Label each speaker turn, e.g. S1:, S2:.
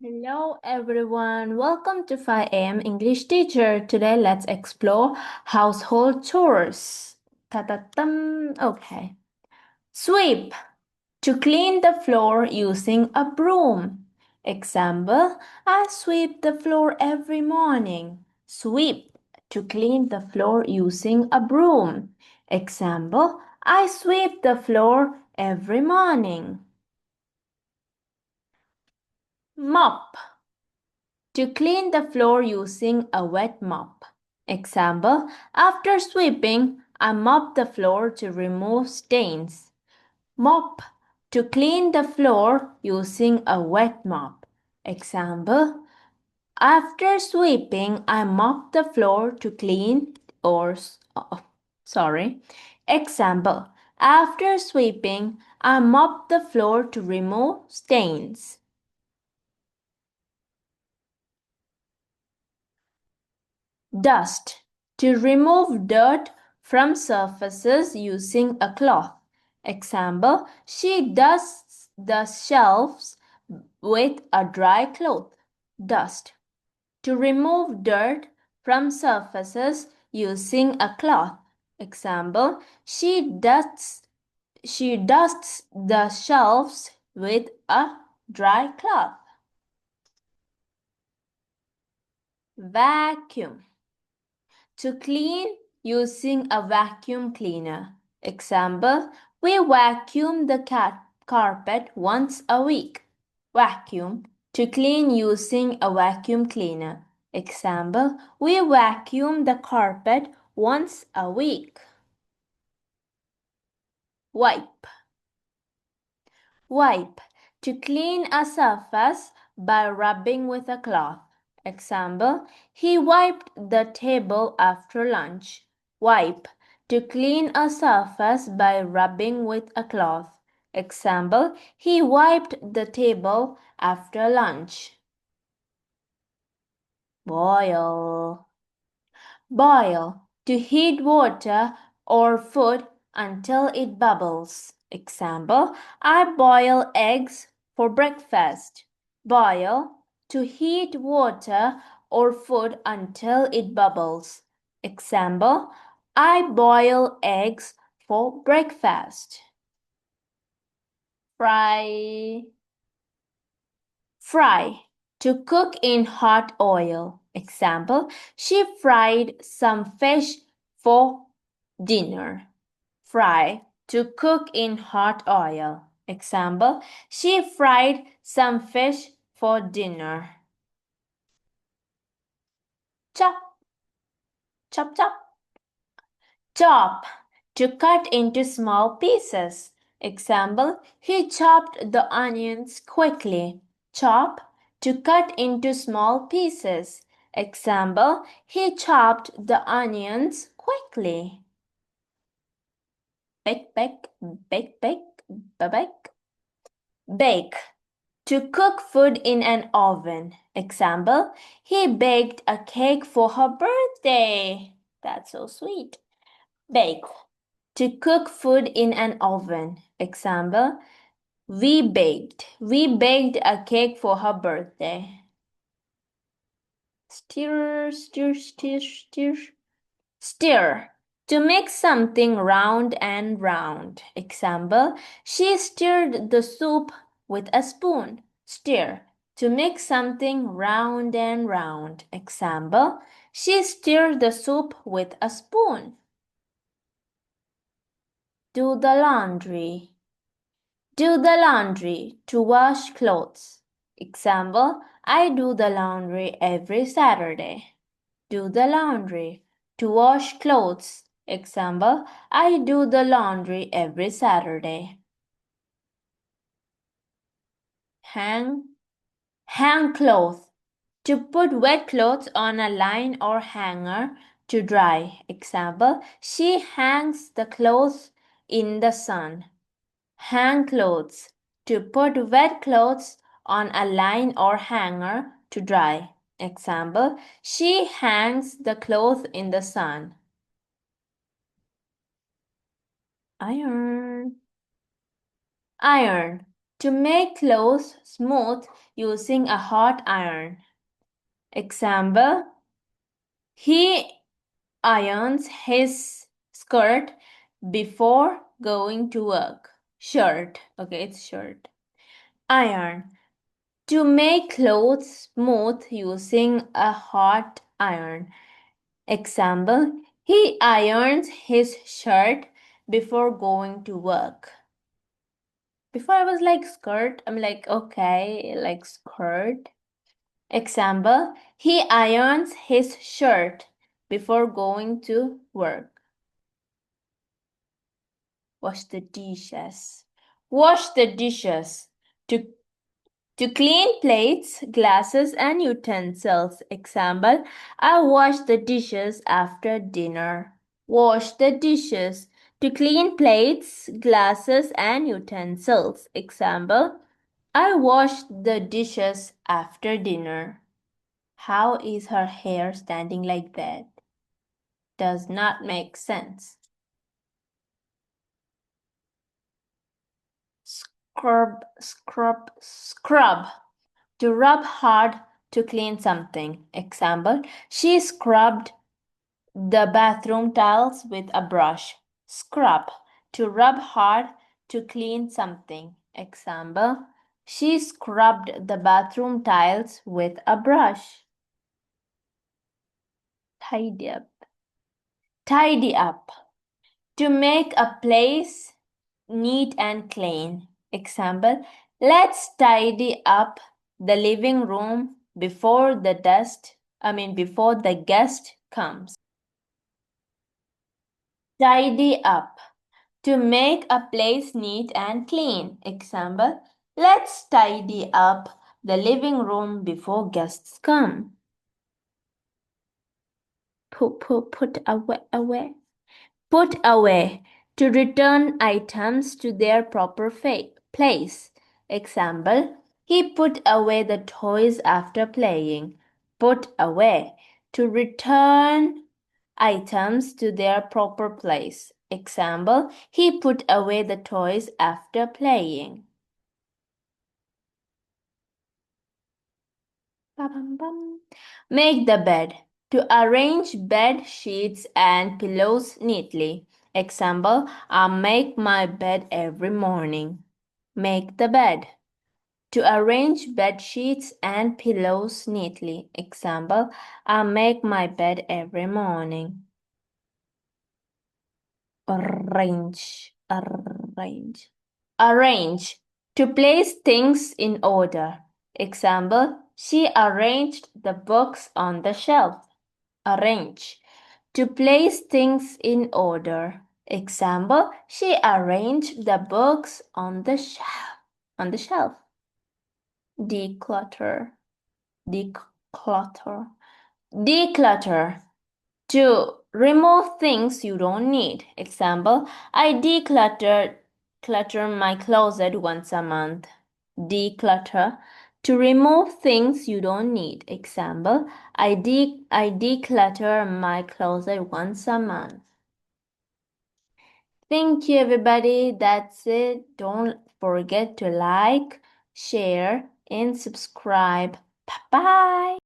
S1: Hello everyone, welcome to 5am English Teacher. Today let's explore household chores. Ta-ta-tum. Okay. Sweep. To clean the floor using a broom. Example, I sweep the floor every morning. Sweep. To clean the floor using a broom. Example, I sweep the floor every morning. Mop. To clean the floor using a wet mop. Example, after sweeping, I mop the floor to remove stains. Mop. To clean the floor using a wet mop. Example, after sweeping, I mop the floor to clean Example, after sweeping, I mop the floor to remove stains. Dust. To remove dirt from surfaces using a cloth. Example, she dusts the shelves with a dry cloth. Dust. To remove dirt from surfaces using a cloth. Example, she dusts the shelves with a dry cloth. Vacuum. To clean using a vacuum cleaner. Example, we vacuum the carpet once a week. Vacuum. To clean using a vacuum cleaner. Example, we vacuum the carpet once a week. Wipe. Wipe. To clean a surface by rubbing with a cloth. Example, he wiped the table after lunch. Wipe. To clean a surface by rubbing with a cloth. Example, he wiped the table after lunch. Boil. Boil. To heat water or food until it bubbles. Example, I boil eggs for breakfast. Boil. To heat water or food until it bubbles. Example, I boil eggs for breakfast. Fry. Fry. To cook in hot oil. Example, she fried some fish for dinner. Fry. To cook in hot oil. Example, she fried some fish for dinner. Chop. Chop chop. Chop. To cut into small pieces. Example, he chopped the onions quickly. Chop. To cut into small pieces. Example, he chopped the onions quickly. Bake, bake, bake, bake, bake. Bake. To cook food in an oven. Example, he baked a cake for her birthday. That's so sweet. Bake. To cook food in an oven. Example, we baked. We baked a cake for her birthday. Stir, stir, stir, stir. Stir. To make something round and round. Example, she stirred the soup with a spoon. Stir. To make something round and round. Example, she stirred the soup with a spoon. Do the laundry. Do the laundry. To wash clothes. Example, I do the laundry every Saturday. Do the laundry. To wash clothes. Example, I do the laundry every Saturday. Hang. Hang clothes. To put wet clothes on a line or hanger to dry. Example, she hangs the clothes in the sun. Hang clothes. To put wet clothes on a line or hanger to dry. Example, she hangs the clothes in the sun. Iron. Iron. To make clothes smooth using a hot iron. Example, he irons his skirt before going to work. Shirt. Okay, it's shirt. Iron. To make clothes smooth using a hot iron. Example, he irons his shirt before going to work. Before I was like skirt, I'm like, okay, like skirt. Example, he irons his shirt before going to work. Wash the dishes. Wash the dishes. To clean plates, glasses, and utensils. Example, I wash the dishes after dinner. Wash the dishes. To clean plates, glasses, and utensils. Example, I wash the dishes after dinner. How is her hair standing like that? Does not make sense. Scrub, scrub, scrub. To rub hard to clean something. Example, she scrubbed the bathroom tiles with a brush. Scrub. To rub hard to clean something. Example, she scrubbed the bathroom tiles with a brush. Tidy up. Tidy up. To make a place neat and clean. Example, let's tidy up the living room before the guest comes. Tidy up. To make a place neat and clean. Example, let's tidy up the living room before guests come. Put away. Put away. To return items to their proper place. Example, he put away the toys after playing. Put away. To return items to their proper place. Example, he put away the toys after playing. Ba-bum-bum. Make the bed. To arrange bed sheets and pillows neatly. Example, I make my bed every morning. Make the bed. To arrange bed sheets and pillows neatly. Example, I make my bed every morning. Arrange. Arrange. Arrange. To place things in order. Example, she arranged the books on the shelf. Arrange. To place things in order. Example, she arranged the books on the shelf. On the shelf. Declutter. Declutter. Declutter. To remove things you don't need. Example, I clutter my closet once a month. Declutter. To remove things you don't need. Example, I declutter my closet once a month. Thank you, everybody. That's it. Don't forget to like, share, and subscribe. Bye bye.